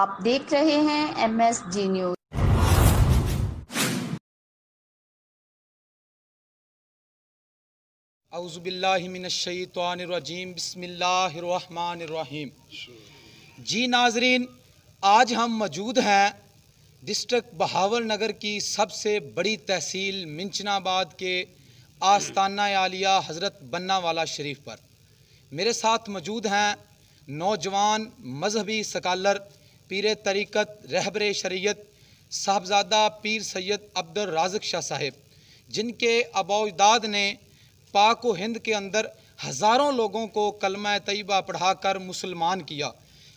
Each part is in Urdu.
آپ دیکھ رہے ہیں MSG نیوز۔ اعوذ باللہ من الشیطان الرجیم، بسم اللہ الرحمن الرحیم۔ جی ناظرین، آج ہم موجود ہیں ڈسٹرکٹ بہاول نگر کی سب سے بڑی تحصیل منچنا آباد کے آستانہ عالیہ حضرت بنا والا شریف پر۔ میرے ساتھ موجود ہیں نوجوان مذہبی سکالر، پیر طریقت، رہبر شریعت صاحبزادہ پیر سید عبد الرازق شاہ صاحب، جن کے آباء و اجداد نے پاک و ہند کے اندر ہزاروں لوگوں کو کلمہ طیبہ پڑھا کر مسلمان کیا۔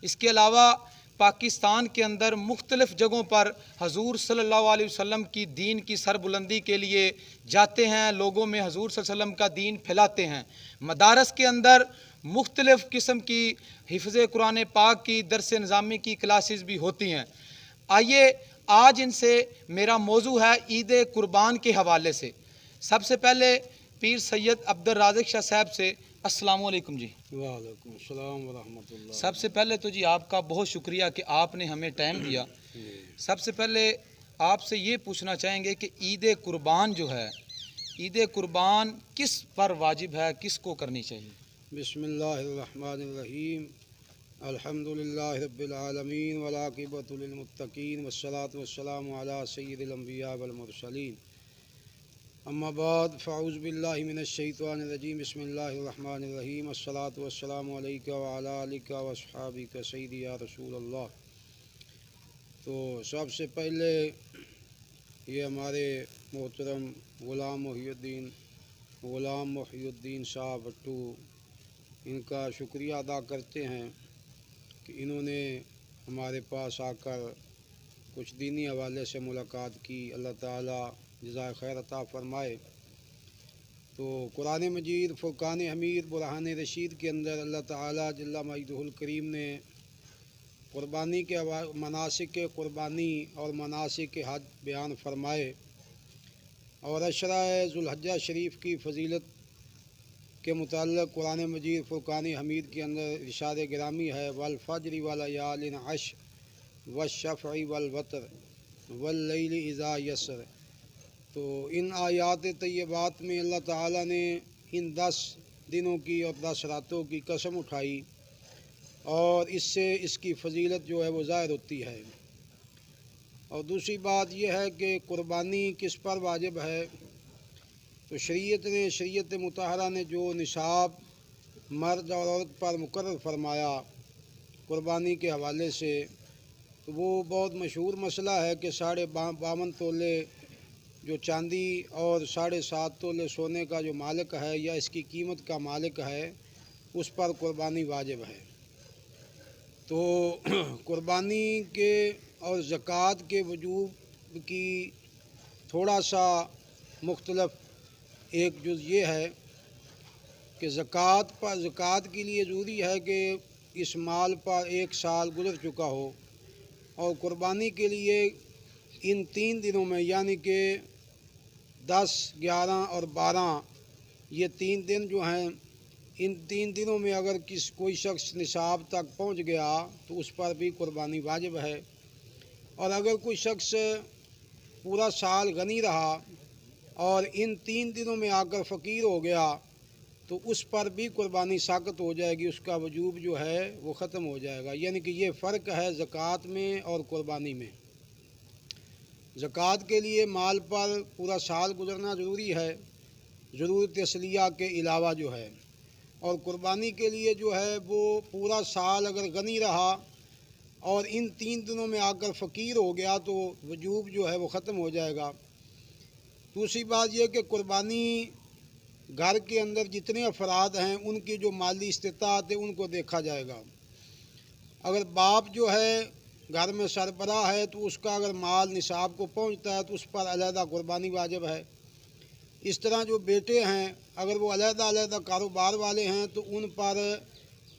اس کے علاوہ پاکستان کے اندر مختلف جگہوں پر حضور صلی اللہ علیہ وسلم کی دین کی سربلندی کے لیے جاتے ہیں، لوگوں میں حضور صلی اللہ علیہ وسلم کا دین پھیلاتے ہیں۔ مدارس کے اندر مختلف قسم کی حفظ قرآن پاک کی درس نظامی کی کلاسز بھی ہوتی ہیں۔ آئیے آج ان سے میرا موضوع ہے عید قربان کے حوالے سے۔ سب سے پہلے پیر سید عبد الرازق شاہ صاحب سے السلام علیکم جی۔ وعلیکم السلام ورحمۃ اللہ۔ سب سے پہلے تو جی آپ کا بہت شکریہ کہ آپ نے ہمیں ٹائم دیا۔ سب سے پہلے آپ سے یہ پوچھنا چاہیں گے کہ عید قربان جو ہے، عید قربان کس پر واجب ہے، کس کو کرنی چاہیے؟ بسم اللہ الرحمن الرحیم، الحمد للہ رب العالمین والعاقبۃ للمتقین والصلاۃ والسلام علی سید الانبیاء والمرسلین، اما بعد فاعوذ باللہ من الشیطان الرجیم، بسم اللہ الرحمن الرحیم، الصلاۃ والسلام علیک وعلی آلک واصحابک سیدی یا رسول اللہ۔ تو سب سے پہلے یہ ہمارے محترم غلام محی الدین صاحب بٹو، ان کا شکریہ ادا کرتے ہیں کہ انہوں نے ہمارے پاس آ کر کچھ دینی حوالے سے ملاقات کی۔ اللہ تعالیٰ جزائے خیر عطا فرمائے۔ تو قرآن مجید فرقان حمید برہان رشید کے اندر اللہ تعالیٰ جل مجدہ الکریم نے قربانی کے مناسک قربانی اور مناسک حج بیان فرمائے، اور عشرہ ذوالحجہ شریف کی فضیلت کے متعلق قرآن مجید فرقان حمید کے اندر ارشاد گرامی ہے، والفجر ولیال عشر والشفع والوتر واللیل اذا یسر۔ تو ان آیات طیبات میں اللہ تعالیٰ نے ان 10 دنوں کی اور 10 راتوں کی قسم اٹھائی، اور اس سے اس کی فضیلت جو ہے وہ ظاہر ہوتی ہے۔ اور دوسری بات یہ ہے کہ قربانی کس پر واجب ہے، تو شریعت مطہرہ نے جو نصاب مرد اور عورت پر مقرر فرمایا قربانی کے حوالے سے، تو وہ بہت مشہور مسئلہ ہے کہ 52 تولے جو چاندی اور 7.5 تولے سونے کا جو مالک ہے یا اس کی قیمت کا مالک ہے، اس پر قربانی واجب ہے۔ تو قربانی کے اور زکوٰۃ کے وجوب کی تھوڑا سا مختلف ایک جز یہ ہے کہ زکوٰۃ کے لیے ضروری ہے کہ اس مال پر 1 سال گزر چکا ہو، اور قربانی کے لیے ان 3 دنوں میں یعنی کہ 10، 11 اور 12 یہ 3 دن جو ہیں، ان 3 دنوں میں اگر کوئی شخص نصاب تک پہنچ گیا تو اس پر بھی قربانی واجب ہے، اور اگر کوئی شخص پورا سال غنی رہا اور ان 3 دنوں میں آ کر فقیر ہو گیا تو اس پر بھی قربانی ساقط ہو جائے گی، اس کا وجوب جو ہے وہ ختم ہو جائے گا۔ یعنی کہ یہ فرق ہے زکوٰۃ میں اور قربانی میں۔ زکوٰۃ کے لیے مال پر پورا سال گزرنا ضروری ہے، ضرورت اصلیہ کے علاوہ جو ہے، اور قربانی کے لیے جو ہے وہ پورا سال اگر غنی رہا اور ان 3 دنوں میں آ کر فقیر ہو گیا تو وجوب جو ہے وہ ختم ہو جائے گا۔ دوسری بات یہ کہ قربانی گھر کے اندر جتنے افراد ہیں ان کی جو مالی استطاعت ہے ان کو دیکھا جائے گا۔ اگر باپ جو ہے گھر میں سربراہ ہے تو اس کا اگر مال نصاب کو پہنچتا ہے تو اس پر علیحدہ قربانی واجب ہے۔ اس طرح جو بیٹے ہیں اگر وہ علیحدہ کاروبار والے ہیں تو ان پر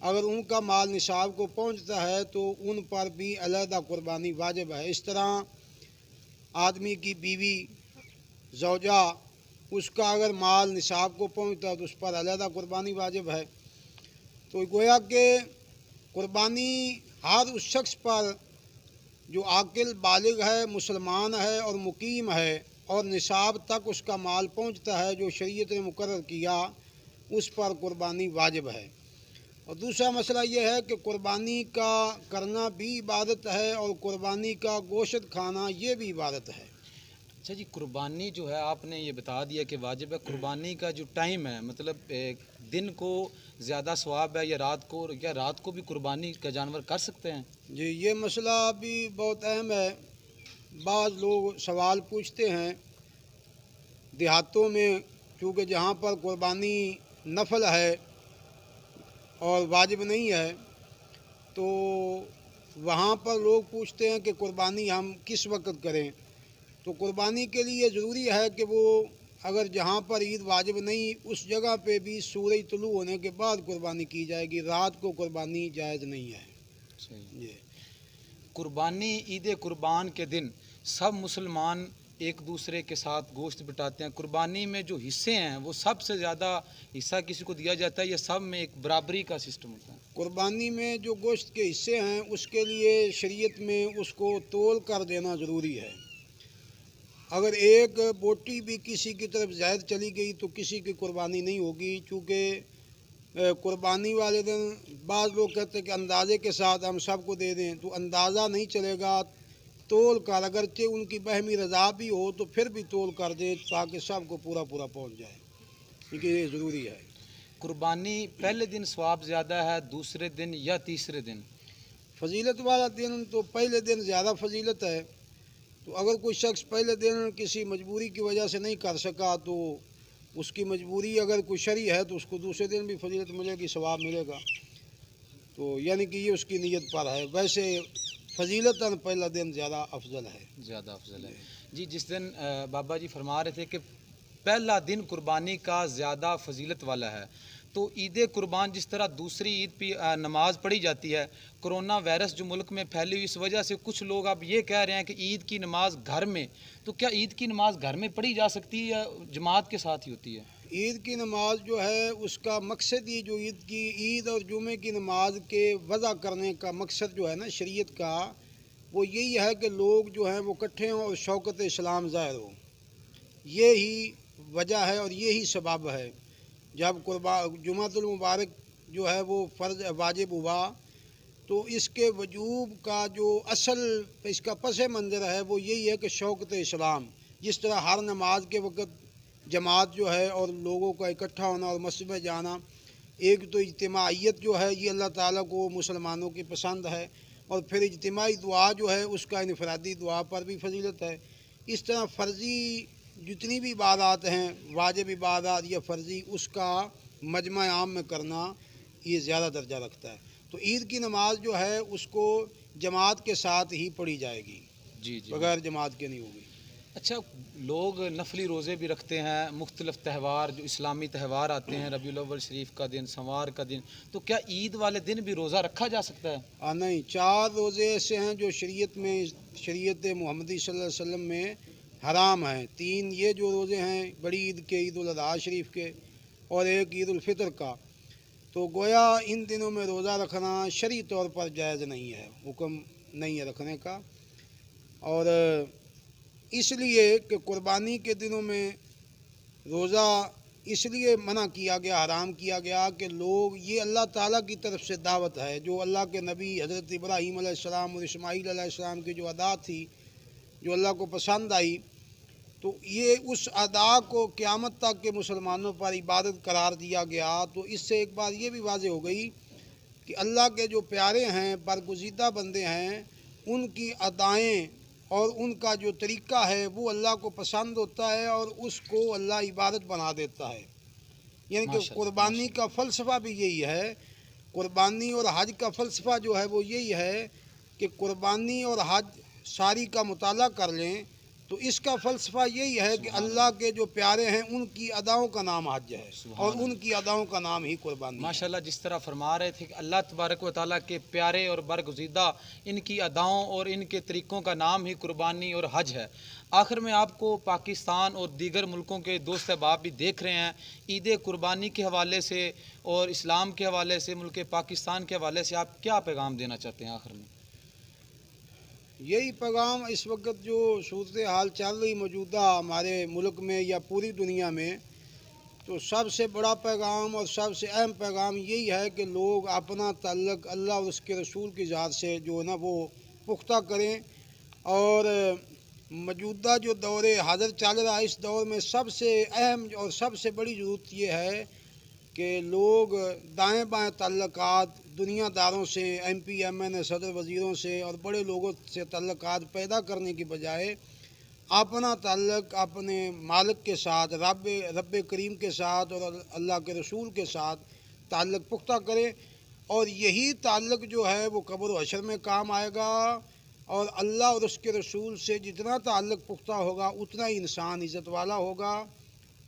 اگر ان کا مال نصاب کو پہنچتا ہے تو ان پر بھی علیحدہ قربانی واجب ہے۔ اس طرح آدمی کی بیوی زوجہ، اس کا اگر مال نصاب کو پہنچتا ہے تو اس پر علیحدہ قربانی واجب ہے۔ تو گویا کہ قربانی ہر اس شخص پر جو عاقل بالغ ہے، مسلمان ہے اور مقیم ہے اور نصاب تک اس کا مال پہنچتا ہے جو شریعت نے مقرر کیا، اس پر قربانی واجب ہے۔ اور دوسرا مسئلہ یہ ہے کہ قربانی کا کرنا بھی عبادت ہے اور قربانی کا گوشت کھانا یہ بھی عبادت ہے۔ اچھا جی، قربانی جو ہے آپ نے یہ بتا دیا کہ واجب ہے، قربانی کا جو ٹائم ہے مطلب دن کو زیادہ ثواب ہے یا رات کو بھی قربانی کا جانور کر سکتے ہیں؟ جی، یہ مسئلہ بھی بہت اہم ہے۔ بعض لوگ سوال پوچھتے ہیں دیہاتوں میں، چونکہ جہاں پر قربانی نفل ہے اور واجب نہیں ہے، تو وہاں پر لوگ پوچھتے ہیں کہ قربانی ہم کس وقت کریں۔ تو قربانی کے لیے ضروری ہے کہ وہ اگر جہاں پر عید واجب نہیں اس جگہ پہ بھی سورج طلوع ہونے کے بعد قربانی کی جائے گی، رات کو قربانی جائز نہیں ہے۔ جی، قربانی عید قربان کے دن سب مسلمان ایک دوسرے کے ساتھ گوشت بٹاتے ہیں۔ قربانی میں جو حصے ہیں وہ سب سے زیادہ حصہ کسی کو دیا جاتا ہے یا سب میں ایک برابری کا سسٹم ہوتا ہے؟ قربانی میں جو گوشت کے حصے ہیں اس کے لیے شریعت میں اس کو تول کر دینا ضروری ہے۔ اگر ایک بوٹی بھی کسی کی طرف زائد چلی گئی تو کسی کی قربانی نہیں ہوگی، چونکہ قربانی والے دن بعض لوگ کہتے ہیں کہ اندازے کے ساتھ ہم سب کو دے دیں، تو اندازہ نہیں چلے گا، تول کر اگرچہ ان کی بہمی رضا بھی ہو تو پھر بھی تول کر دے تاکہ سب کو پورا پہنچ جائے، کیونکہ یہ ضروری ہے۔ قربانی پہلے دن ثواب زیادہ ہے، دوسرے دن یا تیسرے دن؟ فضیلت والا دن تو پہلے دن زیادہ فضیلت ہے، تو اگر کوئی شخص پہلے دن کسی مجبوری کی وجہ سے نہیں کر سکا تو اس کی مجبوری اگر کوئی شرعی ہے تو اس کو دوسرے دن بھی فضیلت ملے گی، ثواب ملے گا، تو یعنی کہ یہ اس کی نیت پر ہے۔ ویسے فضیلتاً پہلا دن زیادہ افضل ہے۔ جی، جس دن بابا جی فرما رہے تھے کہ پہلا دن قربانی کا زیادہ فضیلت والا ہے، تو عید قربان جس طرح دوسری عید پہ نماز پڑھی جاتی ہے، کرونا وائرس جو ملک میں پھیلی ہوئی اس وجہ سے کچھ لوگ اب یہ کہہ رہے ہیں کہ عید کی نماز گھر میں، تو کیا عید کی نماز گھر میں پڑھی جا سکتی ہے یا جماعت کے ساتھ ہی ہوتی ہے؟ عید کی نماز جو ہے اس کا مقصد یہ جو عید اور جمعے کی نماز کے وضع کرنے کا مقصد جو ہے نا شریعت کا، وہ یہی ہے کہ لوگ جو ہیں وہ اکٹھے ہوں اور شوکت اسلام ظاہر ہو، یہی وجہ ہے اور یہی سبب ہے۔ جب جمعۃ المبارک جو ہے وہ فرض واجب ہوا تو اس کے وجوب کا جو اصل اس کا پس منظر ہے وہ یہی ہے کہ شوکت اسلام، جس طرح ہر نماز کے وقت جماعت جو ہے اور لوگوں کا اکٹھا ہونا اور مسجد میں جانا، ایک تو اجتماعیت جو ہے یہ اللہ تعالیٰ کو مسلمانوں کی پسند ہے، اور پھر اجتماعی دعا جو ہے اس کا انفرادی دعا پر بھی فضیلت ہے۔ اس طرح فرضی جتنی بھی عبادات ہیں، واجب عبادات یا فرضی، اس کا مجمع عام میں کرنا یہ زیادہ درجہ رکھتا ہے۔ تو عید کی نماز جو ہے اس کو جماعت کے ساتھ ہی پڑھی جائے گی، جی، بغیر جماعت کے نہیں ہوگی۔ اچھا، لوگ نفلی روزے بھی رکھتے ہیں، مختلف تہوار جو اسلامی تہوار آتے ہیں، ربیع الاول شریف کا دن، سنوار کا دن، تو کیا عید والے دن بھی روزہ رکھا جا سکتا ہے؟ نہیں، 4 روزے ایسے ہیں جو شریعت محمدی صلی اللہ علیہ وسلم میں حرام ہیں۔ 3 یہ جو روزے ہیں بڑی عید کے، عید الاضحیٰ شریف کے، اور ایک عید الفطر کا، تو گویا ان دنوں میں روزہ رکھنا شرعی طور پر جائز نہیں ہے، حکم نہیں ہے رکھنے کا۔ اور اس لیے کہ قربانی کے دنوں میں روزہ اس لیے منع کیا گیا، حرام کیا گیا کہ لوگ، یہ اللہ تعالیٰ کی طرف سے دعوت ہے، جو اللہ کے نبی حضرت ابراہیم علیہ السلام اور اسماعیل علیہ السلام کی جو ادا تھی، جو اللہ کو پسند آئی، تو یہ اس ادا کو قیامت تک کے مسلمانوں پر عبادت قرار دیا گیا۔ تو اس سے ایک بات یہ بھی واضح ہو گئی کہ اللہ کے جو پیارے ہیں، برگزیدہ بندے ہیں، ان کی ادائیں اور ان کا جو طریقہ ہے وہ اللہ کو پسند ہوتا ہے اور اس کو اللہ عبادت بنا دیتا ہے۔ یعنی کہ قربانی کا فلسفہ بھی یہی ہے، قربانی اور حج کا فلسفہ جو ہے وہ یہی ہے کہ قربانی اور حج ساری کا مطالعہ کر لیں تو اس کا فلسفہ یہی ہے کہ اللہ کے جو پیارے ہیں ان کی اداؤں کا نام حج ہے اور ان کی اداؤں کا نام ہی قربانی ہے۔ ماشاءاللہ، جس طرح فرما رہے تھے کہ اللہ تبارک و تعالیٰ کے پیارے اور برگزیدہ ان کی اداؤں اور ان کے طریقوں کا نام ہی قربانی اور حج ہے۔ آخر میں آپ کو پاکستان اور دیگر ملکوں کے دوست احباب بھی دیکھ رہے ہیں، عید قربانی کے حوالے سے اور اسلام کے حوالے سے، ملک پاکستان کے حوالے سے آپ کیا پیغام دینا چاہتے ہیں آخر میں؟ یہی پیغام اس وقت جو صورتحال چل رہی موجودہ ہمارے ملک میں یا پوری دنیا میں، تو سب سے بڑا پیغام اور سب سے اہم پیغام یہی ہے کہ لوگ اپنا تعلق اللہ اور اس کے رسول کی ذات سے جو ہے نا وہ پختہ کریں۔ اور موجودہ جو دور حاضر چل رہا ہے، اس دور میں سب سے اہم اور سب سے بڑی ضرورت یہ ہے کہ لوگ دائیں بائیں تعلقات دنیا داروں سے، ایم پی ایم این اے صدر وزیروں سے اور بڑے لوگوں سے تعلقات پیدا کرنے کی بجائے اپنا تعلق اپنے مالک کے ساتھ، رب کریم کے ساتھ اور اللہ کے رسول کے ساتھ تعلق پختہ کریں، اور یہی تعلق جو ہے وہ قبر و حشر میں کام آئے گا، اور اللہ اور اس کے رسول سے جتنا تعلق پختہ ہوگا اتنا ہی انسان عزت والا ہوگا،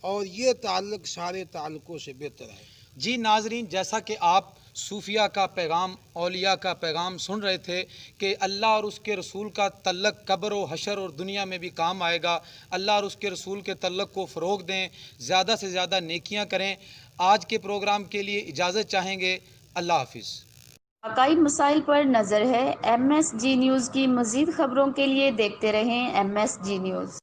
اور یہ تعلق سارے تعلقوں سے بہتر ہے۔ جی ناظرین، جیسا کہ آپ صوفیہ کا پیغام، اولیاء کا پیغام سن رہے تھے کہ اللہ اور اس کے رسول کا تعلق قبر و حشر اور دنیا میں بھی کام آئے گا، اللہ اور اس کے رسول کے تعلق کو فروغ دیں، زیادہ سے زیادہ نیکیاں کریں۔ آج کے پروگرام کے لیے اجازت چاہیں گے، اللہ حافظ۔ واقعی مسائل پر نظر ہے۔ MSG نیوز کی مزید خبروں کے لیے دیکھتے رہیں MSG نیوز۔